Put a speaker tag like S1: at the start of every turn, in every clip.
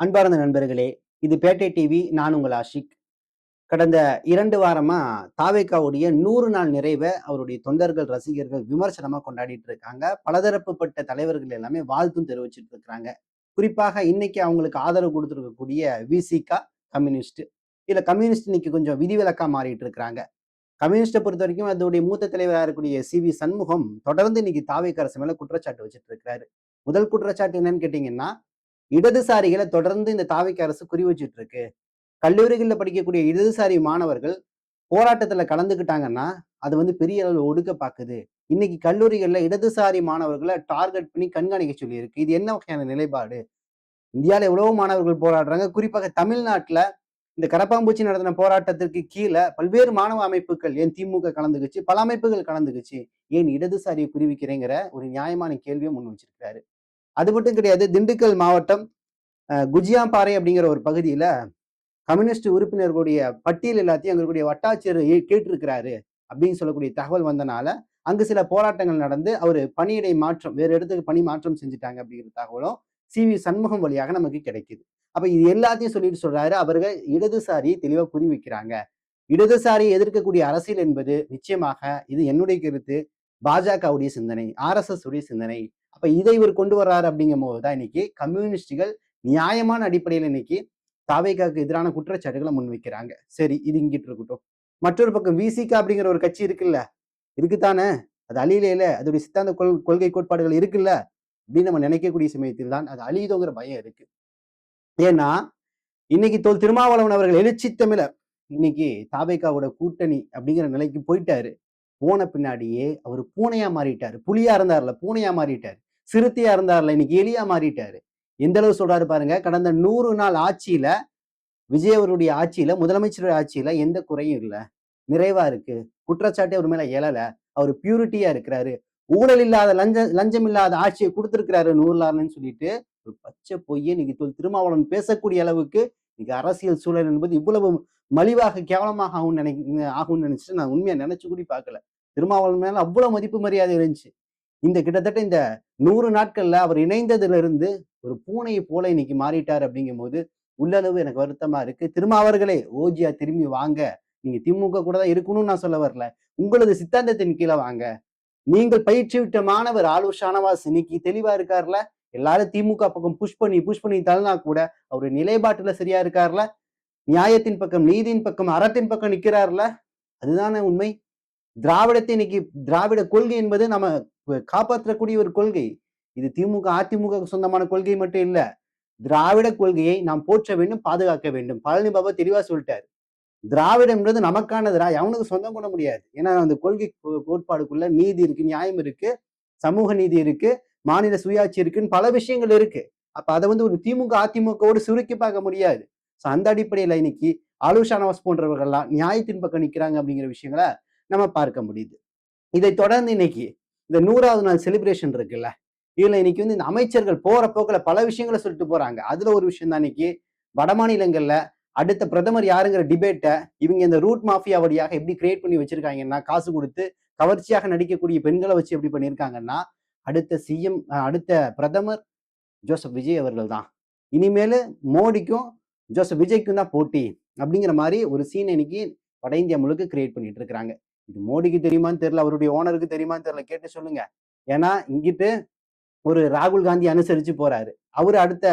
S1: அன்பார்ந்த நண்பர்களே, இது பேட்டை டிவி. நான் உங்கள் ஆஷிக். கடந்த 2 வாரமா தாவேகாவுடைய 100 நாள் நிறைவ அவருடைய தொண்டர்கள், ரசிகர்கள் விமர்சனமா கொண்டாடிட்டு இருக்காங்க. பலதரப்புப்பட்ட தலைவர்கள் எல்லாமே வாழ்த்தும் தெரிவிச்சுட்டு இருக்கிறாங்க. குறிப்பாக இன்னைக்கு அவங்களுக்கு ஆதரவு குடுத்திருக்கக்கூடிய விசிக, கம்யூனிஸ்ட். இதுல கம்யூனிஸ்ட் இன்னைக்கு கொஞ்சம் விதிவிலக்கா மாறிட்டு இருக்கிறாங்க. கம்யூனிஸ்ட பொறுத்தவரைக்கும் அதோடைய மூத்த தலைவரா இருக்கக்கூடிய சி.வி. சண்முகம் தொடர்ந்து இன்னைக்கு தாவேகா அரசு மேல குற்றச்சாட்டு வச்சுட்டு இருக்கிறாரு. முதல் குற்றச்சாட்டு என்னன்னு கேட்டீங்கன்னா, இடதுசாரிகள தொடர்ந்து இந்த தாவேகா அரசு குறி வச்சுட்டு இருக்கு. கல்லூரிகள்ல படிக்கக்கூடிய இடதுசாரி மாணவர்கள் போராட்டத்துல கலந்துக்கிட்டாங்கன்னா, அது பெரிய அளவுல ஒடுக்க பாக்குது. இன்னைக்கு கல்லூரிகள்ல இடதுசாரி மாணவர்கள டார்கெட் பண்ணி கண்காணிக்க சொல்லியிருக்கு. இது என்ன வகையான நிலைப்பாடு? இந்தியால எவ்வளவோ மாணவர்கள் போராடுறாங்க. குறிப்பாக தமிழ்நாட்டுல இந்த கரப்பான்பூச்சி நடத்தின போராட்டத்திற்கு கீழ பல்வேறு மாணவ அமைப்புகள், ஏன் திமுக கலந்துக்குச்சு, பல அமைப்புகள் கலந்துக்குச்சு. ஏன் இடதுசாரியை குறிவிக்கிறேங்கிற ஒரு நியாயமான கேள்விய முன் வச்சிருக்கிறாரு. அது மட்டும் கிடையாது. திண்டுக்கல் மாவட்டம் குஜியாம்பாறை அப்படிங்கிற ஒரு பகுதியில கம்யூனிஸ்ட் உறுப்பினர்களுடைய பட்டியல் எல்லாத்தையும் அங்க இருக்கக்கூடிய வட்டாட்சியர் கேட்டிருக்கிறாரு அப்படின்னு சொல்லக்கூடிய தகவல் வந்தனால, அங்கு சில போராட்டங்கள் நடந்து அவரு பணியிடை மாற்றம், வேற இடத்துக்கு பணி மாற்றம் செஞ்சுட்டாங்க அப்படிங்கிற தகவலும் சி.வி. சண்முகம் வழியாக நமக்கு கிடைக்குது. அப்ப இது எல்லாத்தையும் சொல்லிட்டு சொல்றாரு, அவர்கள் இடதுசாரியை தெளிவா புரி வைக்கிறாங்க. இடதுசாரியை எதிர்க்கக்கூடிய அரசியல் என்பது நிச்சயமாக, இது என்னுடைய கருத்து, பாஜகவுடைய சிந்தனை, ஆர்எஸ்எஸ் உடைய சிந்தனை. அப்ப இதை இவர் கொண்டு வர்றாரு அப்படிங்கும் போதுதான் இன்னைக்கு கம்யூனிஸ்டுகள் நியாயமான அடிப்படையில் இன்னைக்கு தாவேகாவுக்கு எதிரான குற்றச்சாட்டுகளை முன்வைக்கிறாங்க. சரி, இது இங்கிட்டு இருக்கட்டும். மற்றொரு பக்கம் விசிக அப்படிங்கிற ஒரு கட்சி இருக்குல்ல, இருக்குத்தானே, அது அழியல, அதோடைய சித்தாந்த கொள்கை கோட்பாடுகள் இருக்குல்ல அப்படின்னு நம்ம நினைக்கக்கூடிய சமயத்தில் தான் அது அழியுதோங்கிற பயம் இருக்கு. ஏன்னா இன்னைக்கு திருமாவளவன் அவர்கள் எழுச்சி தமிழர் இன்னைக்கு தாவேகாவோட கூட்டணி அப்படிங்கிற நிலைக்கு போயிட்டாரு. போன பின்னாடியே அவர் பூனையா மாறிட்டாரு. புலியா இருந்தார்ல, பூனையா மாறிட்டாரு. சிறுத்தையா இருந்தார்ல, இன்னைக்கு எலியா மாறிட்டாரு. எந்த அளவு சொல்றாரு பாருங்க. கடந்த 100 நாள் ஆட்சியில, விஜய் அவருடைய ஆட்சியில, முதலமைச்சருடைய ஆட்சியில எந்த குறையும் இல்ல, நிறைவா இருக்கு. குற்றச்சாட்டே அவர் மேல எழல. அவர் பியூரிட்டியா இருக்கிறாரு. ஊழல் இல்லாத, லஞ்சம் இல்லாத ஆட்சியை கொடுத்திருக்கிறாரு 100 நாள்னு சொல்லிட்டு ஒரு பச்சை பொய்யை இன்னைக்கு திருமாவளவன் பேசக்கூடிய அளவுக்கு இன்னைக்கு அரசியல் சூழல் என்பது இவ்வளவு மலிவாக, கேவலமாக ஆகும்னு நினைச்சிட்டு நான் உண்மையா நினைச்சு கூட பார்க்கல. திருமாவளவன் மேல அவ்வளவு மதிப்பு மரியாதை இருந்துச்சு. இந்த கிட்டத்தட்ட இந்த 100 நாட்கள்ல அவர் இணைந்ததுல இருந்து ஒரு பூனையை போல இன்னைக்கு மாறிட்டார் அப்படிங்கும் போது உள்ளளவு எனக்கு வருத்தமா இருக்கு. திருமாவர்களே, ஓஜியா திரும்பி வாங்க. நீங்க திமுக கூட தான் இருக்கணும்னு நான் சொல்ல வரல. உங்களது சித்தாந்தத்தின் கீழே வாங்க. நீங்கள் பயிற்சி விட்ட மாணவர் ஆலூர் ஷானவாஸ் இன்னைக்கு தெளிவா இருக்காருல. எல்லாரும் திமுக பக்கம் புஷ் பண்ணி தள்ளினா கூட அவரு நிலைப்பாட்டுல சரியா இருக்காருல. நியாயத்தின் பக்கம், நீதியின் பக்கம், அறத்தின் பக்கம் நிக்கிறாருல. அதுதானே உண்மை. திராவிடத்தை இன்னைக்கு, திராவிட கொள்கை என்பது நம்ம காப்பாற்றக்கூடிய ஒரு கொள்கை. இது திமுக, அதிமுக சொந்தமான கொள்கை மட்டும் இல்ல. திராவிட கொள்கையை நாம் போற்ற வேண்டும், பாதுகாக்க வேண்டும். பழனி பாபா தெளிவா சொல்லிட்டாரு. திராவிடம்ன்றது நமக்கானதுரா, அவனுக்கு சொந்தம் பண்ண முடியாது. ஏன்னா அந்த கொள்கை கோட்பாடுக்குள்ள நீதி இருக்கு, நியாயம் இருக்கு, சமூக நீதி இருக்கு, மாநில சுயாட்சி இருக்குன்னு பல விஷயங்கள் இருக்கு. அப்ப அதை ஒரு திமுக, அதிமுகவோடு சுருக்கி பார்க்க முடியாது. அந்த அடிப்படையில இன்னைக்கு ஆலூர் ஷானவாஸ் போன்றவர்கள்லாம் நியாயத்தின் பக்கம் நிக்கிறாங்க அப்படிங்கிற விஷயங்களை நம்ம பார்க்க முடியுது. இதை தொடர்ந்து இன்னைக்கு இந்த 100வது நாள் செலிப்ரேஷன் இருக்குல்ல, இதுல இன்னைக்கு இந்த அமைச்சர்கள் போற போக்குல பல விஷயங்களை சொல்லிட்டு போறாங்க. அதுல ஒரு விஷயம் தான் இன்னைக்கு வட மாநிலங்கள்ல அடுத்த பிரதமர் யாருங்கிற டிபேட்டை இவங்க இந்த ரூட் மாஃபியா வழியாக எப்படி கிரியேட் பண்ணி வச்சிருக்காங்கன்னா, காசு கொடுத்து கவர்ச்சியாக நடிக்கக்கூடிய பெண்களை வச்சு எப்படி பண்ணியிருக்காங்கன்னா, அடுத்த சிஎம், அடுத்த பிரதமர் ஜோசப் விஜய் அவர்கள் தான். இனிமேல் மோடிக்கும் ஜோசப் விஜய்க்கும் தான் போட்டி அப்படிங்கிற மாதிரி ஒரு சீன் இன்னைக்கு வட இந்தியா முழுக்க கிரியேட் பண்ணிட்டு இருக்கிறாங்க. இது மோடிக்கு தெரியுமான்னு தெரியல, அவருடைய ஓனருக்கு தெரியுமான்னு தெரியல, கேட்டு சொல்லுங்க. ஏன்னா இங்கிட்டு ஒரு ராகுல் காந்தி அனுசரிச்சு போறாரு. அவரு அடுத்த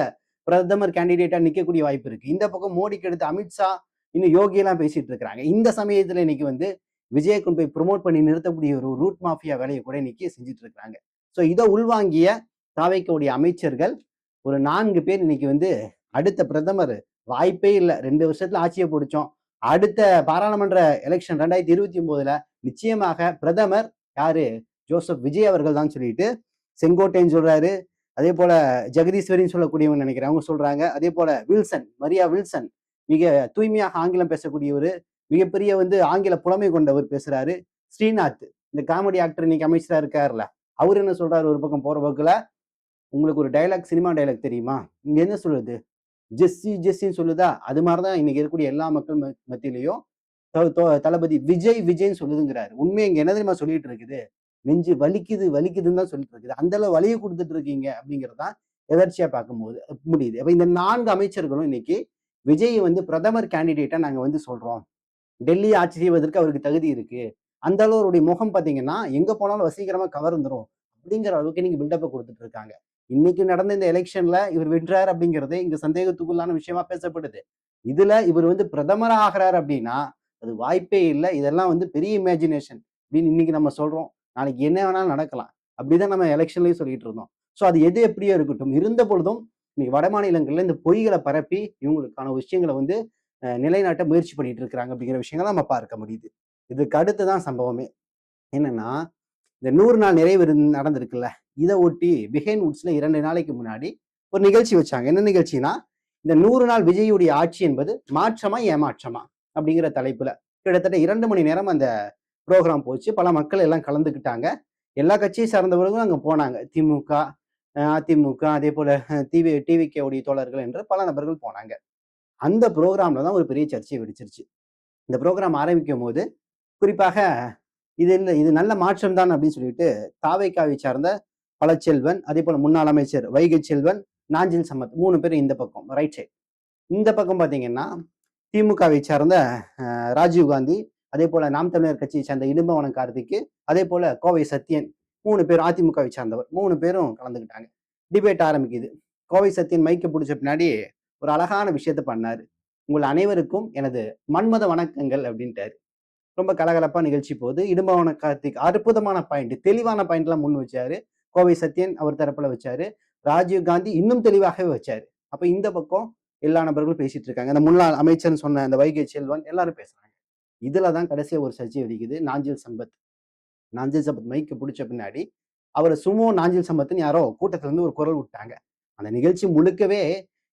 S1: பிரதமர் கேண்டிடேட்டா நிக்கக்கூடிய வாய்ப்பு இருக்கு. இந்த பக்கம் மோடிக்கு அடுத்து அமித்ஷா, இன்னும் யோகி எல்லாம் பேசிட்டு இருக்கிறாங்க. இந்த சமயத்துல இன்னைக்கு விஜயை கொண்டு போய் ப்ரொமோட் பண்ணி நிறுத்தக்கூடிய ஒரு ரூட் மாஃபியா வேலையை கூட இன்னைக்கு செஞ்சுட்டு இருக்கிறாங்க. ஸோ இதை உள்வாங்கிய தாவேக்காவுடைய அமைச்சர்கள் ஒரு 4 பேர் இன்னைக்கு அடுத்த பிரதமர் வாய்ப்பே இல்லை, 2 வருஷத்துல ஆட்சியை பிடிச்சோம், அடுத்த பாராளுமன்ற எலெக்ஷன் 2029ல நிச்சயமாக பிரதமர் யாரு, ஜோசப் விஜய் அவர்கள் தான் சொல்லிட்டு செங்கோட்டைன்னு சொல்றாரு. அதே போல ஜெகதீஸ்வரின்னு சொல்லக்கூடியவங்க நினைக்கிறேன், அவங்க சொல்றாங்க. அதே போல வில்சன், மரியா வில்சன், மிக தூய்மையாக ஆங்கிலம் பேசக்கூடியவர், மிகப்பெரிய ஆங்கில புலமை கொண்டவர் பேசுறாரு. ஸ்ரீநாத், இந்த காமெடி ஆக்டர் இன்னைக்கு அமைச்சரா இருக்காருல்ல, அவர் என்ன சொல்றாரு ஒரு பக்கம் போற போக்குல, உங்களுக்கு ஒரு டைலாக், சினிமா டைலாக் தெரியுமா, இங்க என்ன சொல்லுது, ஜெஸ்ஸி ஜெஸ்ஸின்னு சொல்லுதா, அது மாதிரிதான் இன்னைக்கு இருக்கக்கூடிய எல்லா மக்கள் மத்தியிலையும் தளபதி விஜய் விஜய்ன்னு சொல்லுதுங்கிறாரு. உண்மை இங்க என்ன தெரியுமா சொல்லிட்டு இருக்குது, நெஞ்சு வலிக்குதுன்னு தான் சொல்லிட்டு இருக்குது. அந்த அளவு வலியை கொடுத்துட்டு இருக்கீங்க அப்படிங்கிறதான் எதர்ச்சியா பார்க்கும்போது முடியுது. அப்ப இந்த 4 அமைச்சர்களும் இன்னைக்கு விஜய் வந்து பிரதமர் கேண்டிடேட்டா நாங்க வந்து சொல்றோம். டெல்லி ஆட்சி செய்வதற்கு அவருக்கு தகுதி இருக்கு. அந்த அளவு அவருடைய முகம் பார்த்தீங்கன்னா, எங்க போனாலும் வசீகரமா கவர்ந்துரும். அப்படிங்கிற அளவுக்கு இன்னைக்கு பில்டப்ப குடுத்துட்டு இருக்காங்க. இன்னைக்கு நடந்த இந்த எலக்ஷன்ல இவர் வென்றார் அப்படிங்கிறது இங்க சந்தேகத்துக்குள்ளான விஷயமா பேசப்படுது. இதுல இவர் வந்து பிரதமர் ஆகுறார் அப்படின்னா, அது வாய்ப்பே இல்ல. இதெல்லாம் வந்து பெரிய இமேஜினேஷன் அப்படின்னு இன்னைக்கு நம்ம சொல்றோம். நாளைக்கு என்ன வேணாலும் நடக்கலாம். அப்படிதான் நம்ம எலக்ஷன்லயும் சொல்லிட்டு இருந்தோம். சோ அது எது எப்படியோ இருக்கட்டும். இருந்த பொழுதும் இன்னைக்கு வட மாநிலங்கள்ல இந்த பொய்களை பரப்பி இவங்களுக்கான விஷயங்கள வந்து நிலைநாட்ட முயற்சி பண்ணிட்டு இருக்கிறாங்க அப்படிங்கிற விஷயங்கள நம்ம பார்க்க முடியுது. இதுக்கு அடுத்துதான் சம்பவமே. என்னன்னா, இந்த 100 நாள் நிறைவு நடந்திருக்குல்ல. இத ஒட்டி பிஹைண்ட் வுட்ஸ்ல 2 நாளைக்கு முன்னாடி ஒரு நிகழ்ச்சி வச்சாங்க. என்ன நிகழ்ச்சின்னா, இந்த 100 நாள் விஜயுடைய ஆட்சி என்பது மாற்றமா, ஏமாற்றமா? அப்படிங்கிற தலைப்புல. கிட்டத்தட்ட 2 மணி நேரம் அந்த புரோகிராம் போச்சு. பல மக்கள் எல்லாம் கலந்துக்கிட்டாங்க. எல்லா கட்சியை சார்ந்தவர்களும் அங்க போனாங்க. திமுக, அதிமுக, அதேபோல டிவிகே உடைய தோழர்கள் என்று பல நபர்கள் போனாங்க. அந்த புரோகிராம்ல தான் ஒரு பெரிய சர்ச்சை வெடிச்சிருச்சு. இந்த புரோகிராம் ஆரம்பிக்கும்போது, குறிப்பாக இது நல்ல மாற்றம் தான் அப்படின்னு சொல்லிட்டு தாவேக்காவை சார்ந்த பழச்செல்வன், அதேபோல முன்னாள் அமைச்சர் வைகை செல்வன், நாஞ்சில் சம்பத் 3 பேர் இந்த பக்கம் ரைட் சைட். இந்த பக்கம் பாத்தீங்கன்னா திமுகவை சார்ந்த ராஜீவ்காந்தி, அதே போல நாம் தமிழர் கட்சியை சார்ந்த இடும்பவனம் கார்த்திக்கு, அதே போல கோவை சத்யன் 3 பேர் அதிமுகவை சார்ந்தவர் 3 பேரும் கலந்துக்கிட்டாங்க. டிபேட் ஆரம்பிக்குது. கோவை சத்யன் மைக்க பிடிச்ச பின்னாடி ஒரு அழகான விஷயத்த பண்ணாரு. உங்கள் அனைவருக்கும் எனது மன்மத வணக்கங்கள் அப்படின்ட்டாரு. ரொம்ப கலகலப்பா நிகழ்ச்சி போகுது. இடும்பவன கார்த்திக் அற்புதமான பாயிண்ட், தெளிவான பாயிண்ட் எல்லாம் முன் வச்சாரு. கோவை சத்யன் அவர் தரப்புல வச்சாரு. ராஜீவ் காந்தி இன்னும் தெளிவாகவே வச்சாரு. அப்ப இந்த பக்கம் எல்லா நபர்களும் பேசிட்டு இருக்காங்க. அந்த முன்னாள் அமைச்சர்னு சொன்ன அந்த வைகை செல்வன் எல்லாரும் பேசுறாங்க. இதுலதான் கடைசியா ஒரு சர்ச்சை வெடிக்குது. நாஞ்சில் சம்பத் மைக்க பிடிச்ச பின்னாடி அவரை சுமோ நாஞ்சில் சம்பத்னு யாரோ கூட்டத்துல இருந்து ஒரு குரல் விட்டாங்க. அந்த நிகழ்ச்சி முழுக்கவே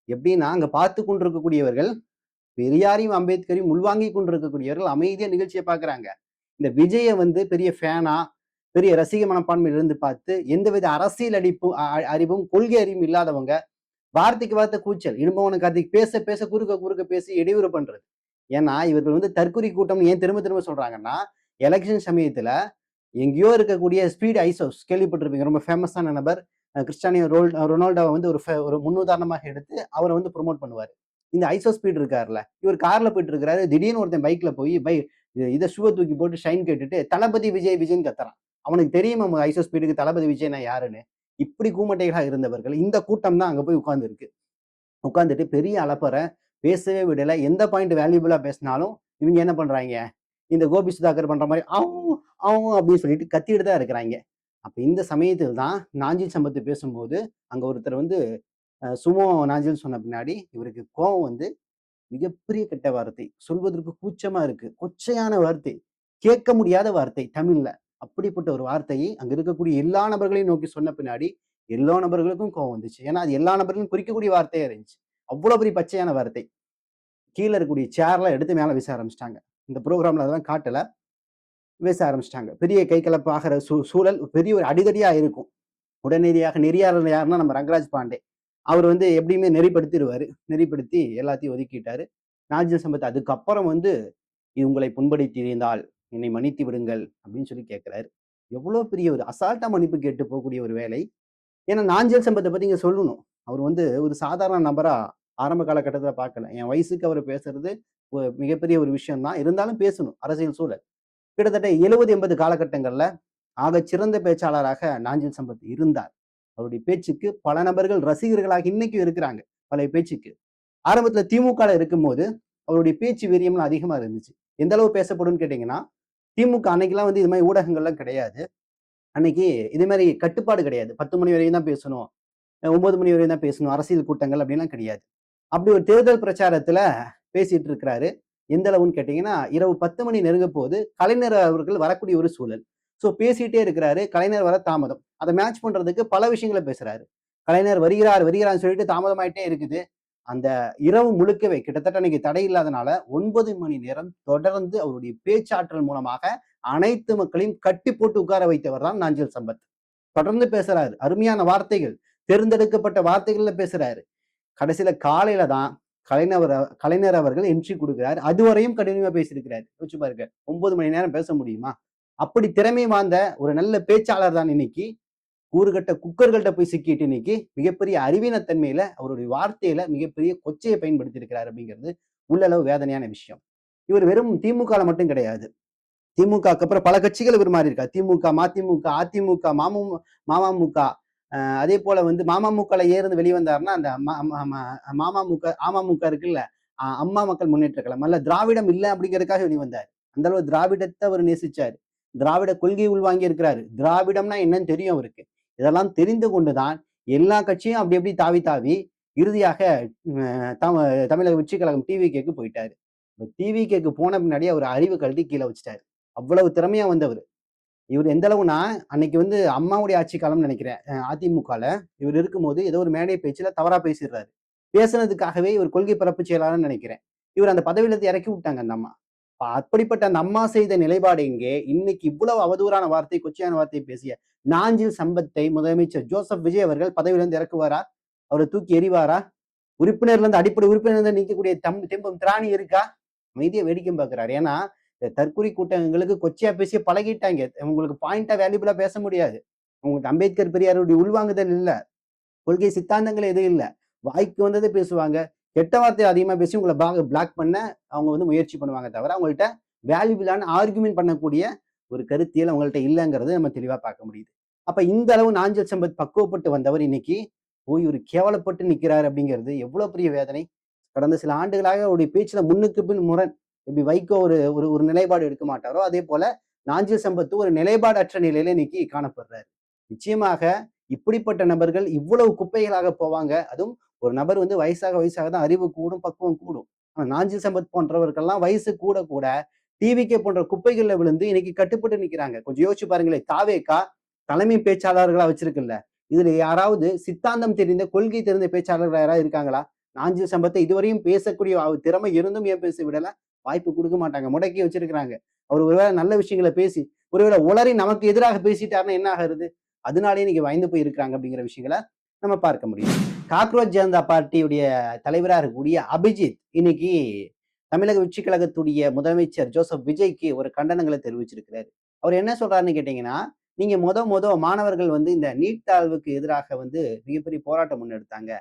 S1: எப்படின்னா, அங்க பார்த்து கொண்டிருக்கக்கூடியவர்கள் பெரியாரையும் அம்பேத்கரையும் உள்வாங்கி கொண்டிருக்கக்கூடியவர்கள் அமைதியா நிகழ்ச்சியை பாக்குறாங்க. இந்த விஜய வந்து பெரிய ஃபேனா, பெரிய ரசிக மனப்பான்மையில இருந்து பார்த்து எந்தவித அரசியல் அறிவும் கொள்கை அறிவும் இல்லாதவங்க, வார்த்தைக்கு வார்த்தை கூச்சல். இடும்பவன கார்த்திக் பேச பேச குறுக்க பேசி இடையூறு பண்றது. ஏன்னா இவர்கள் வந்து தற்குறி கூட்டம் ஏன் திரும்ப திரும்ப சொல்றாங்கன்னா, எலெக்ஷன் சமயத்துல எங்கேயோ இருக்கக்கூடிய ஸ்பீட் ஐசோஸ் கேள்விப்பட்டிருப்பீங்க. ரொம்ப ஃபேமஸான நபர். கிறிஸ்டானியோ ரொனால்டோவை வந்து ஒரு முன்னுதாரணமாக எடுத்து அவரை வந்து ப்ரொமோட் பண்ணுவாரு. இந்த ஐசோ ஸ்பீட் இருக்காருல்ல, இவர் கார்ல போயிட்டு இருக்காரு. திடீர்னு ஒருத்தன் பைக்ல போய் இதை ஷூவை தூக்கி போட்டு ஷைன் கேட்டுட்டு தளபதி விஜய்ன்னு கத்துறான். அவனுக்கு தெரியுமா ஐசோ ஸ்பீடுக்கு தளபதி விஜய்னா யாருன்னு? இப்படி கூமட்டைகளாக இருந்தவர்கள் இந்த கூட்டம் தான் அங்க போய் உட்கார்ந்து இருக்கு. உட்கார்ந்துட்டு பெரிய அலப்பறை, பேசவே விடல. எந்த பாயிண்ட் வேல்யூபிளா பேசினாலும் இவங்க என்ன பண்றாங்க, இந்த கோபி சுதாகர் பண்ற மாதிரி அவங்க அப்படின்னு சொல்லிட்டு கத்திட்டு தான் இருக்கிறாங்க. அப்ப இந்த சமயத்தில் தான் நாஞ்சில் சம்பத் பேசும்போது அங்க ஒருத்தர் வந்து சுமோ நாஞ்சில் சொன்ன பின்னாடி இவருக்கு கோபம் வந்து மிகப்பெரிய கெட்ட வார்த்தை, சொல்வதற்கு கூச்சமா இருக்கு, கொச்சையான வார்த்தை, கேட்க முடியாத வார்த்தை தமிழ்ல. அப்படிப்பட்ட ஒரு வார்த்தையை அங்க இருக்கக்கூடிய எல்லா நபர்களையும் நோக்கி சொன்ன பின்னாடி எல்லா நபர்களுக்கும் கோவம் வந்துச்சு. ஏன்னா அது எல்லா நபர்களும் குறிக்கக்கூடிய வார்த்தையா இருந்துச்சு. அவ்வளவு பெரிய பச்சையான வார்த்தை. கீழே இருக்கக்கூடிய சேர்லாம் எடுத்து மேல வீச ஆரம்பிச்சிட்டாங்க. இந்த ப்ரோக்ராம்ல அதெல்லாம் காட்டல, வீச ஆரம்பிச்சிட்டாங்க. பெரிய கை கலப்பு ஆகிற சூழல் பெரிய ஒரு அடிதடியா இருக்கும். உடனடியாக நெறியாளர் யாருன்னா நம்ம ரங்கராஜ் பாண்டே. அவர் வந்து எப்படியுமே நெறிப்படுத்திடுவாரு. நெறிப்படுத்தி எல்லாத்தையும் ஒதுக்கிட்டாரு. நாஞ்சில் சம்பத் அதுக்கப்புறம் வந்து உங்களை புண்படுத்தி இருந்தால் என்னை மன்னித்து விடுங்கள் அப்படின்னு சொல்லி கேட்கிறாரு. எவ்வளவு பெரிய ஒரு அசால்ட்டா மன்னிப்பு கேட்டு போகக்கூடிய ஒரு வேலை. ஏன்னா நாஞ்சில் சம்பத்தை பத்தி இங்க சொல்லணும். அவர் வந்து ஒரு சாதாரண நபரா ஆரம்ப காலகட்டத்துல பார்க்கல. என் வயசுக்கு அவர் பேசுறது மிகப்பெரிய ஒரு விஷயம் தான். இருந்தாலும் பேசணும் அரசியல் சூழல். கிட்டத்தட்ட 70-80 காலகட்டங்கள்ல ஆகச் சிறந்த பேச்சாளராக நாஞ்சில் சம்பத் இருந்தார். அவருடைய பேச்சுக்கு பல நபர்கள் ரசிகர்களாக இன்னைக்கும் இருக்கிறாங்க. பழைய பேச்சுக்கு. ஆரம்பத்துல திமுக இருக்கும்போது அவருடைய பேச்சு வீரியம்லாம் அதிகமா இருந்துச்சு. எந்த அளவு பேசப்படும்னு கேட்டீங்கன்னா, திமுக அன்னைக்கெல்லாம் வந்து இது மாதிரி ஊடகங்கள்லாம் கிடையாது. அன்னைக்கு இதே மாதிரி கட்டுப்பாடு கிடையாது. 10 மணி வரையும் தான் பேசணும், 9 மணி வரையும் தான் பேசணும், அரசியல் கூட்டங்கள் அப்படின்லாம் கிடையாது. அப்படி ஒரு தேர்தல் பிரச்சாரத்துல பேசிட்டு இருக்கிறாரு. எந்த அளவுன்னு கேட்டீங்கன்னா, இரவு 10 மணி நெருங்க போது கலைஞர் அவர்கள் வரக்கூடிய ஒரு சூழல். சோ பேசிட்டே இருக்கிறாரு. கலைஞர் வர தாமதம். அதை மேட்ச் பண்றதுக்கு பல விஷயங்களை பேசுறாரு. கலைஞர் வருகிறார்னு சொல்லிட்டு தாமதமாயிட்டே இருக்குது. அந்த இரவு முழுக்கவே கிட்டத்தட்ட அன்னைக்கு தடை இல்லாதனால 9 மணி நேரம் தொடர்ந்து அவருடைய பேச்சாற்றல் மூலமாக அனைத்து மக்களையும் கட்டி போட்டு உட்கார வைத்தவர் தான் நாஞ்சில் சம்பத். தொடர்ந்து பேசுறாரு. அருமையான வார்த்தைகள், தேர்ந்தெடுக்கப்பட்ட வார்த்தைகள்ல பேசுறாரு. கடைசியில காலையில தான் கலைஞர் அவர்கள் என்ட்ரி கொடுக்கிறார். அதுவரையும் கடுமையா பேசியிருக்கிறார். யோசிச்சு பாருங்க, 9 மணி நேரம் பேச முடியுமா? அப்படி திறமை வாய்ந்த ஒரு நல்ல பேச்சாளர் தான் இன்னைக்கு கூறுகட்ட குக்கர்கள்ட்ட போய் சிக்கிட்டு இன்னைக்கு மிகப்பெரிய அறிவீனத்தன்மையில அவருடைய வார்த்தையில மிகப்பெரிய கொச்சையை பயன்படுத்தி இருக்கிறார் அப்படிங்கிறது உள்ளளவு வேதனையான விஷயம். இவர் வெறும் திமுகல மட்டும் கிடையாது. திமுகக்கு அப்புறம் பல கட்சிகள் இவர் மாறி இருக்கார். திமுக, மதிமுக, அதிமுக, மமமுக, அதே போல வந்து மமமுகல ஏருந்து வெளிவந்தாருன்னா அந்த மமமுக, அமமுக இருக்குல்ல, அம்மா மக்கள் முன்னேற்ற கழகம், அல்ல திராவிடம் இல்லை அப்படிங்கிறதுக்காக வெளிவந்தார். அந்த அளவு திராவிடத்தை அவர் நேசிச்சாரு. திராவிட கொள்கை உள்வாங்கி இருக்கிறாரு. திராவிடம்னா என்னன்னு தெரியும் அவருக்கு. இதெல்லாம் தெரிந்து கொண்டுதான் எல்லா கட்சியும் அப்படி எப்படி தாவி தாவி இறுதியாக தமிழக வெற்றி கழகம் டிவிகேக்கு போயிட்டாரு. டிவிகேக்கு போன பின்னாடி அவர் அறிவு கல்வி கீழே வச்சுட்டாரு. அவ்வளவு திறமையா வந்தவர். இவர் எந்த அளவுனா அன்னைக்கு வந்து அம்மாவுடைய ஆட்சி காலம்னு நினைக்கிறேன். அதிமுகல இவர் இருக்கும்போது ஏதோ ஒரு மேடை பேச்சுல தவறா பேசிடுறாரு. பேசுனதுக்காகவே இவர் கொள்கை பரப்பு செயலாளர்னு நினைக்கிறேன். இவர் அந்த பதவியில இறக்கி விட்டாங்க அந்த அம்மா. அப்படிப்பட்ட அந்த அம்மா செய்த நிலைப்பாடு எங்கே? இன்னைக்கு இவ்வளவு அவதூறான வார்த்தை, கொச்சையான வார்த்தை பேசிய நாஞ்சில் சம்பத்தை முதலமைச்சர் ஜோசப் விஜய் அவர்கள் பதவியிலிருந்து இறக்குவாரா? அவரை தூக்கி எறிவாரா? உறுப்பினர்ல இருந்து அடிப்படை உறுப்பினர் நீக்கக்கூடிய தெம்பும் திராணி இருக்கா? அமைதியா வேடிக்கை பார்க்கிறாரு. ஏன்னா தற்கொலை கூட்டங்களுக்கு கொச்சையா பேசி பழகிட்டாங்க. உங்களுக்கு பாயிண்டா வேல்யூபிளா பேச முடியாது. உங்களுக்கு அம்பேத்கர் பெரியாருடைய உள்வாங்குதல் இல்ல, கொள்கை சித்தாந்தங்கள் எதுவும் இல்ல. வாய்க்கு வந்ததை பேசுவாங்க. கெட்ட வார்த்தை அதிகமா பேசி உங்களை பிளாக் பண்ண அவங்க வந்து முயற்சி பண்ணுவாங்க தவிர அவங்கள்ட்ட வேல்யூபிளான ஆர்குமெண்ட் பண்ணக்கூடிய ஒரு கருத்தியல் அவங்கள்ட்ட இல்லைங்கிறது நம்ம தெளிவா பார்க்க முடியுது. அப்ப இந்த அளவு நாஞ்சில் சம்பத் பக்குவப்பட்டு வந்தவர் இன்னைக்கு போய் ஒரு கேவலப்பட்டு நிக்கிறாரு அப்படிங்கிறது எவ்வளவு பெரிய வேதனை. கடந்த சில ஆண்டுகளாக அவருடைய பேச்சுல முன்னுக்கு பின் முரண். எப்படி வைகோ ஒரு ஒரு நிலைப்பாடு எடுக்க மாட்டாரோ அதே போல நாஞ்சில் சம்பத்து ஒரு நிலைப்பாடற்ற நிலையில இன்னைக்கு காணப்படுறாரு. நிச்சயமாக இப்படிப்பட்ட நபர்கள் இவ்வளவு குப்பைகளாக போவாங்க. அதுவும் ஒரு நபர் வந்து வயசாக தான் அறிவு கூடும், பக்குவம் கூடும். ஆனா நாஞ்சில் சம்பத் போன்றவர்கள்லாம் வயசு கூட கூட டிவிகே போன்ற குப்பைகள்ல விழுந்து இன்னைக்கு கட்டுப்பட்டு நிக்கிறாங்க. கொஞ்சம் யோசிச்சு பாருங்களேன். தாவேகா தலைமை பேச்சாளர்களா வச்சிருக்குல்ல, இதுல யாராவது சித்தாந்தம் தெரிந்த, கொள்கை தெரிந்த பேச்சாளர்கள் யாராவது இருக்காங்களா? நாஞ்சில் சம்பத்தை இதுவரையும் பேசக்கூடிய திறமை இருந்தும் ஏன் பேச விடல? வாய்ப்பு கொடுக்க மாட்டாங்க. முடக்கி வச்சிருக்கிறாங்க. அவர் ஒருவேளை நல்ல விஷயங்களை பேசி ஒருவேளை உளறி நமக்கு எதிராக பேசிட்டாருன்னா என்ன ஆகுறது? அதனாலேயே இன்னைக்கு பயந்து போய் இருக்கிறாங்க அப்படிங்கிற விஷயங்களை நம்ம பார்க்க முடியும். காக்ரோச் ஜனதா பார்ட்டியுடைய தலைவராக இருக்கக்கூடிய அபிஜித் இன்னைக்கு தமிழக வெற்றி கழகத்துடைய முதலமைச்சர் ஜோசப் விஜய்க்கு ஒரு கண்டனங்களை தெரிவிச்சிருக்கிறாரு. அவர் என்ன சொல்றாருன்னு கேட்டீங்கன்னா, நீங்க மாணவர்கள் வந்து இந்த நீட் தாழ்வுக்கு எதிராக வந்து மிகப்பெரிய போராட்டம் முன்னெடுத்தாங்க.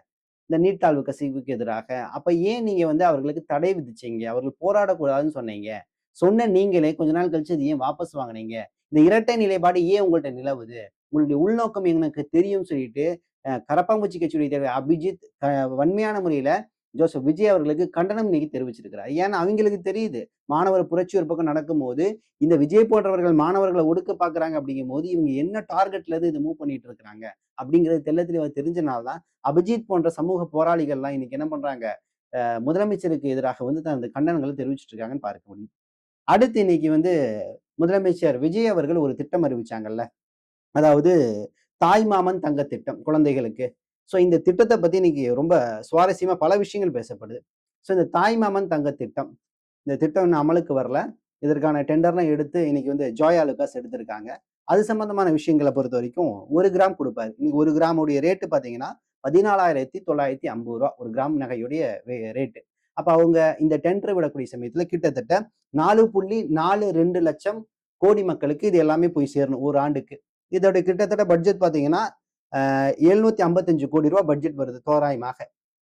S1: இந்த நீட் தாழ்வு கசிவுக்கு எதிராக. அப்ப ஏன் நீங்க வந்து அவர்களுக்கு தடை விதிச்சீங்க? அவர்கள் போராடக்கூடாதுன்னு சொன்னீங்க. சொன்ன நீங்களே கொஞ்ச நாள் கழிச்சு அது ஏன் வாபஸ் வாங்குனீங்க? இந்த இரட்டை நிலைப்பாடு ஏன் உங்கள்ட்ட நிலவுது? உங்களுடைய உள்நோக்கம் எனக்கு தெரியும்னு சொல்லிட்டு கரப்பாம்பூச்சி கட்சியுடைய தலைவர் அபிஜித் வன்மையான முறையில ஜோசப் விஜய் அவர்களுக்கு கண்டனம் இன்னைக்கு தெரிவிச்சிருக்கிறார். ஏன்னா அவங்களுக்கு தெரியுது மாணவர் புரட்சி ஒரு பக்கம் நடக்கும்போது இந்த விஜய் போன்றவர்கள் மாணவர்களை ஒடுக்க பாக்குறாங்க அப்படிங்கும் போது இவங்க என்ன டார்கெட்ல இருந்து இதை மூவ் பண்ணிட்டு இருக்கிறாங்க அப்படிங்கிறது தெளிவா தெரிஞ்சனால்தான் அபிஜித் போன்ற சமூக போராளிகள்லாம் இன்னைக்கு என்ன பண்றாங்க, முதலமைச்சருக்கு எதிராக வந்து தனது கண்டனங்களை தெரிவிச்சிட்டு இருக்காங்கன்னு பார்க்க முடியும். அடுத்து இன்னைக்கு வந்து முதலமைச்சர் விஜய் அவர்கள் ஒரு திட்டம் அறிவிச்சாங்கல்ல, அதாவது தாய் மாமன் தங்க திட்டம் குழந்தைகளுக்கு. ஸோ இந்த திட்டத்தை பத்தி இன்னைக்கு ரொம்ப சுவாரஸ்யமா பல விஷயங்கள் பேசப்படுது. ஸோ இந்த தாய் மாமன் தங்க திட்டம், இந்த திட்டம் இன்னும் அமலுக்கு வரல. இதற்கான டெண்டர்லாம் எடுத்து இன்னைக்கு வந்து ஜோயா லுகாஸ் எடுத்திருக்காங்க. அது சம்பந்தமான விஷயங்களை பொறுத்த வரைக்கும் 1 கிராம் கொடுப்பாரு. இன்னைக்கு 1 கிராமுடைய ரேட்டு பாத்தீங்கன்னா 14,950 ரூபா ஒரு கிராம் நகையுடைய ரேட்டு. அப்ப அவங்க இந்த டெண்டர் விடக்கூடிய சமயத்துல கிட்டத்தட்ட 4.42 லட்சம் கோடி மக்களுக்கு இது எல்லாமே போய் சேரணும் ஒரு ஆண்டுக்கு. இதோட கிட்டத்தட்ட பட்ஜெட் பாத்தீங்கன்னா 755 கோடி ரூபாய் பட்ஜெட் வருது தோராயமாக.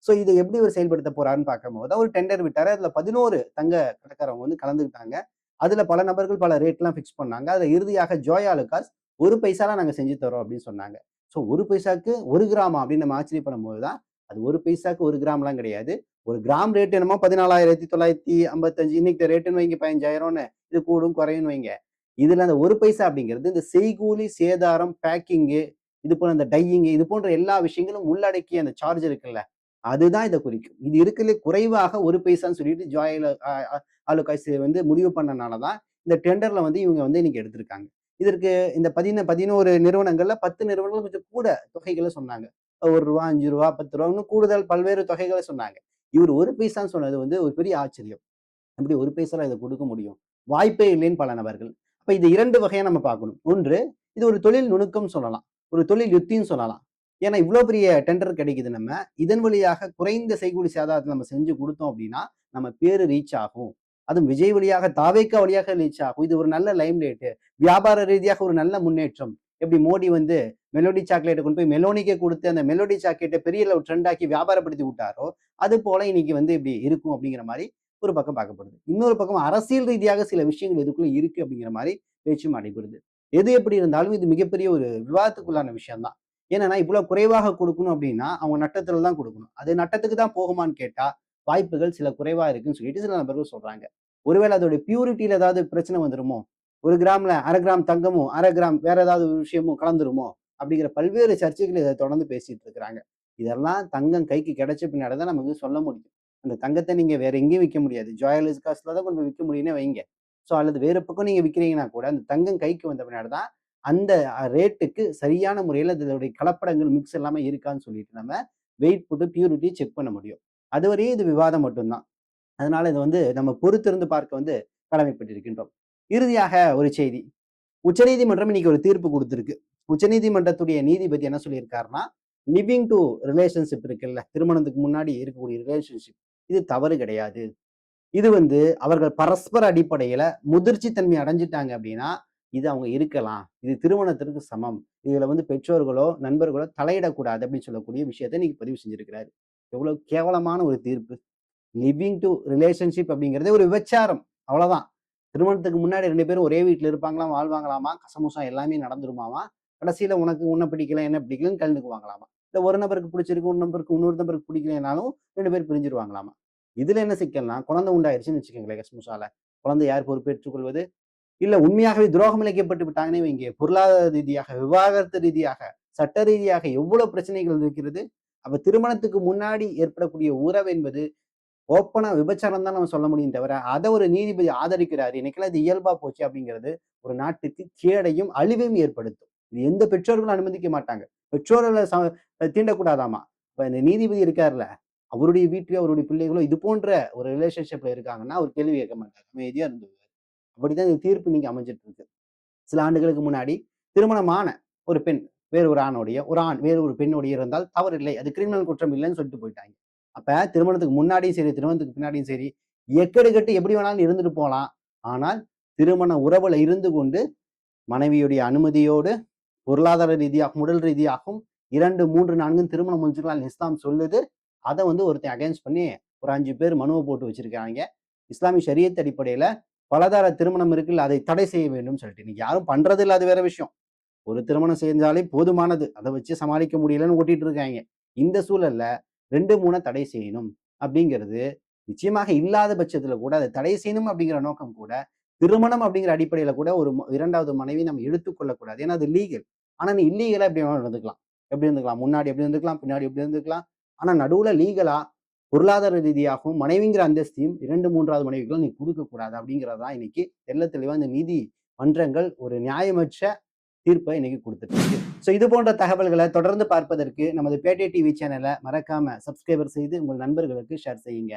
S1: சோ இதை எப்படி ஒரு செயல்படுத்த போறாருன்னு பார்க்கும்போது ஒரு டெண்டர் விட்டாரு. அதுல 11 தங்க கடைக்காரவங்க வந்து கலந்துக்கிட்டாங்க. அதுல பல நபர்கள் பல ரேட் எல்லாம் பிக்ஸ் பண்ணாங்க. அதுல இறுதியாக ஜோயா லுகாஸ் 1 பைசாலாம் நாங்க செஞ்சு தரோம் அப்படின்னு சொன்னாங்க. சோ 1 பைசாக்கு 1 கிராமா அப்படின்னு நம்ம ஆச்சரியப்படும் போதுதான் அது 1 பைசாக்கு 1 கிராம்லாம் கிடையாது. ஒரு கிராம் ரேட் என்னமோ 14,955, இன்னைக்கு ரேட்டுன்னு வைங்க 15,000ன்னு. இது கூடும் குறையும் வைங்க. இதுல அந்த 1 பைசா அப்படிங்கிறது இந்த செய்கூலி சேதாரம், பேக்கிங்கு, இது போல இந்த டையிங், இது போன்ற எல்லா விஷயங்களும் உள்ளடக்கிய அந்த சார்ஜ் இருக்குல்ல, அதுதான் இதை குறிக்கும். இது இருக்குல்ல குறைவாக 1 பைசான்னு சொல்லிட்டு ஜோயா லுகாஸ் வந்து முடிவு பண்ணனாலதான் இந்த டெண்டர்ல வந்து இவங்க வந்து இன்னைக்கு எடுத்திருக்காங்க. இதற்கு இந்த 11 நிறுவனங்கள்ல 10 நிறுவனங்கள் கொஞ்சம் கூட தொகைகளை சொன்னாங்க. ரூ. 1, 5 ரூபா, 10 ரூபா கூடுதல் பல்வேறு தொகைகளை சொன்னாங்க. இவர் 1 பைசான்னு சொன்னது வந்து ஒரு பெரிய ஆச்சரியம். எப்படி 1 பைசால இதை கொடுக்க முடியும்? வாய்ப்பே இல்லைன்னு பல நபர்கள். அப்ப இது 2 வகையா நம்ம பார்க்கணும். ஒன்று, இது ஒரு தொழில் நுணுக்கம் சொல்லலாம், ஒரு தொழில் யுத்தின்னு சொல்லலாம். ஏன்னா இவ்வளவு பெரிய டெண்டர் கிடைக்குது. நம்ம இதன் வழியாக குறைந்த செய்கூலி சேதாரத்தை நம்ம செஞ்சு கொடுத்தோம் அப்படின்னா நம்ம பேரு ரீச் ஆகும். அதுவும் விஜய் வழியாக தாவேக்கா வழியாக ரீச் ஆகும். இது ஒரு நல்ல லைம் லைட், வியாபார ரீதியாக ஒரு நல்ல முன்னேற்றம். எப்படி மோடி வந்து மெலோடி சாக்லேட்டை கொண்டு போய் மெலோனிக்கே கொடுத்து அந்த மெலோடி சாக்லேட்டை பெரிய அளவு ட்ரெண்ட் ஆக்கி வியாபாரப்படுத்தி விட்டாரோ, அது போல இன்னைக்கு வந்து இப்படி இருக்கும் அப்படிங்கிற மாதிரி ஒரு பக்கம் பார்க்கப்படுது. இன்னொரு பக்கம் அரசியல் ரீதியாக சில விஷயங்கள் இதுக்குள்ள இருக்கு அப்படிங்கிற மாதிரி பேச்சும் அடிபடுது. எது எப்படி இருந்தாலும் இது மிகப்பெரிய ஒரு விவாதத்துக்குள்ளான விஷயம் தான். ஏன்னா இவ்வளவு குறைவாக கொடுக்கணும் அப்படின்னா அவங்க நட்டத்துல தான் கொடுக்கணும். அது நட்டத்துக்கு தான் போகுமான்னு கேட்டா வாய்ப்புகள் சில குறைவா இருக்குன்னு சொல்லிட்டு சில நபர்கள் சொல்றாங்க. ஒருவேளை அதோட பியூரிட்டியில ஏதாவது பிரச்சனை வந்துருமோ, 1 கிராம்ல 1/2 கிராம் தங்கமும் 1/2 கிராம் வேற ஏதாவது ஒரு விஷயமும் கலந்துருமோ அப்படிங்கிற பல்வேறு சர்ச்சைகள் இதை தொடர்ந்து பேசிட்டு இருக்கிறாங்க. இதெல்லாம் தங்கம் கைக்கு கிடைச்ச பின்னாடி தான் நமக்கு சொல்ல முடியும். அந்த தங்கத்தை நீங்க வேற எங்கேயும் விற்க முடியாது. ஜுவல்லர்ஸ் காசுல தான் கொண்டு போய் விற்க முடியும்னே வைங்க. ஸோ அல்லது வேறு பக்கம் நீங்க விற்கிறீங்கன்னா கூட அந்த தங்கம் கைக்கு வந்த பின்னாடி தான் அந்த ரேட்டுக்கு சரியான முறையில் அதனுடைய கலப்படங்கள் மிக்ஸ் எல்லாமே இருக்கான்னு சொல்லிட்டு நம்ம வெயிட் போட்டு பியூரிட்டி செக் பண்ண முடியும். அதுவரையும் இது விவாதம் மட்டும்தான். அதனால இதை வந்து நம்ம பொறுத்திருந்து பார்க்க வந்து கடமைப்பட்டிருக்கின்றோம். இறுதியாக ஒரு செய்தி. உச்சநீதிமன்றம் இன்னைக்கு ஒரு தீர்ப்பு கொடுத்திருக்கு. உச்சநீதிமன்றத்துடைய நீதிபதி என்ன சொல்லியிருக்காருன்னா, லிவிங் டு ரிலேஷன்ஷிப் இருக்குல்ல, திருமணத்துக்கு முன்னாடி இருக்கக்கூடிய ரிலேஷன்ஷிப், இது தவறு கிடையாது. இது வந்து அவர்கள் பரஸ்பர அடிப்படையில முதிர்ச்சி தன்மை அடைஞ்சிட்டாங்க அப்படின்னா, இது அவங்க இருக்கலாம். இது திருமணத்திற்கு சமம். இதுல வந்து பெற்றோர்களோ, நண்பர்களோ தலையிடக்கூடாது அப்படின்னு சொல்லக்கூடிய விஷயத்தை இன்னைக்கு பதிவு செஞ்சிருக்கிறாரு. எவ்வளவு கேவலமான ஒரு தீர்ப்பு. லிவிங் டு ரிலேஷன்ஷிப் அப்படிங்கிறதே ஒரு விபச்சாரம். அவ்வளவுதான். திருமணத்துக்கு முன்னாடி 2 பேரும் ஒரே வீட்ல இருப்பாங்களாம், வாழ்வாங்களாமா, கசமுசா எல்லாமே நடந்துருமாமா. கடைசியில உனக்கு உன்ன பிடிக்கல, என்ன பிடிக்கலன்னு கலந்துக்குவாங்களாமா. இல்ல ஒரு நபருக்கு பிடிச்சிருக்கு, இன்னொரு நபருக்கு பிடிக்கலைனாலும் 2 பேர் பிரிஞ்சிருவாங்களாமா. இதுல என்ன சிக்கல்னா, குழந்தை உண்டாயிருச்சுன்னு வச்சுக்கோங்களேன் கசமுசால. குழந்தை யார் பொறுப்பேற்றுக் கொள்வது? இல்ல உண்மையாகவே துரோகம் இழைக்கப்பட்டு விட்டாங்கன்னே வைங்க. பொருளாதார ரீதியாக, விவாகரத்து ரீதியாக, சட்ட ரீதியாக எவ்வளவு பிரச்சனைகள் இருக்கிறது. அப்ப திருமணத்துக்கு முன்னாடி ஏற்படக்கூடிய உறவு என்பது ஓப்பனா விபச்சாரம் தான் நம்ம சொல்ல முடியும் தவிர, அத ஒரு நீதிபதி ஆதரிக்கிறாரு. இன்னைக்கெல்லாம் இது இயல்பா போச்சு அப்படிங்கிறது ஒரு நாட்டுக்கு கேடையும், அழிவையும் ஏற்படுத்தும். இது எந்த பெற்றோர்களும் அனுமதிக்க மாட்டாங்க. பெற்றோர்கள தீண்டக்கூடாதாமா. இப்ப இந்த நீதிபதி இருக்காருல்ல, அவருடைய வீட்லயோ, அவருடைய பிள்ளைகளோ இது போன்ற ஒரு ரிலேஷன்ஷிப்ல இருக்காங்கன்னா, அவர் கேள்வி கேட்க மாட்டாரு. அமைதியா இருந்துருவாரு. அப்படிதான் இந்த தீர்ப்பு இன்னைக்கு அமைஞ்சிட்டு இருக்கு. சில ஆண்டுகளுக்கு முன்னாடி திருமணமான ஒரு பெண் வேறு ஒரு ஆணோடைய, ஒரு ஆண் வேறு ஒரு பெண்ணோடைய இருந்தால் தவறில்லை. அது கிரிமினல் குற்றம் இல்லைன்னு சொல்லிட்டு போயிட்டாங்க. அப்ப திருமணத்துக்கு முன்னாடியும் சரி, திருமணத்துக்கு பின்னாடியும் சரி, எக்கெடு கெட்டு எப்படி வேணாலும் இருந்துட்டு போலாம். ஆனால் திருமண உறவுல இருந்து கொண்டு மனைவியுடைய அனுமதியோடு பொருளாதார ரீதியாகவும், உடல் ரீதியாகவும் 2, 3, 4 திருமணம் முடிச்சுக்கலாம் இஸ்லாம் சொல்லுது. அத வந்து ஒருத்தன் அகைன்ஸ்ட் பண்ணி ஒரு 5 பேர் மனுவை போட்டு வச்சிருக்காங்க. இஸ்லாமிய ஷரியத் அடிப்படையில பலதார திருமணம் இருக்குல்ல, அதை தடை செய்ய வேண்டும் சொல்லிட்டு. இன்னைக்கு யாரும் பண்றது இல்ல, அது வேற விஷயம். ஒரு திருமணம் செஞ்சாலே போதுமானது. அதை வச்சு சமாளிக்க முடியலன்னு ஓட்டிட்டு இருக்காங்க. இந்த சூழல்ல 2, 3 தடை செய்யணும் அப்படிங்கிறது நிச்சயமாக இல்லாத பட்சத்துல கூட அதை தடை செய்யணும் அப்படிங்கிற நோக்கம் கூட திருமணம் அப்படிங்கிற அடிப்படையில கூட ஒரு 2வது மனைவி நம்ம எடுத்துக்கொள்ளக்கூடாது. ஏன்னா அது லீகல். ஆனா நீ இல்லீகலா எப்படி வேணாலும் இருந்துக்கலாம். எப்படி இருந்துக்கலாம்? முன்னாடி எப்படி இருந்துக்கலாம், பின்னாடி எப்படி இருந்துக்கலாம். ஆனா நடுவுல லீகலா பொருளாதார ரீதியாகவும் மனைவிங்கிற அந்தஸ்தையும் 2, 3வது மனைவிகளும் நீ கொடுக்க கூடாது அப்படிங்கிறதான் இன்னைக்கு தெள்ளத் தெளிவா இந்த நீதி மன்றங்கள் ஒரு நியாயமற்ற தீர்ப்பை இன்னைக்கு கொடுத்துட்டு இருக்கு. ஸோ இது போன்ற தகவல்களை தொடர்ந்து பார்ப்பதற்கு நமது பேட்டை டிவி சேனலை மறக்காம சப்ஸ்கிரைபர் செய்து உங்கள் நண்பர்களுக்கு ஷேர் செய்யுங்க.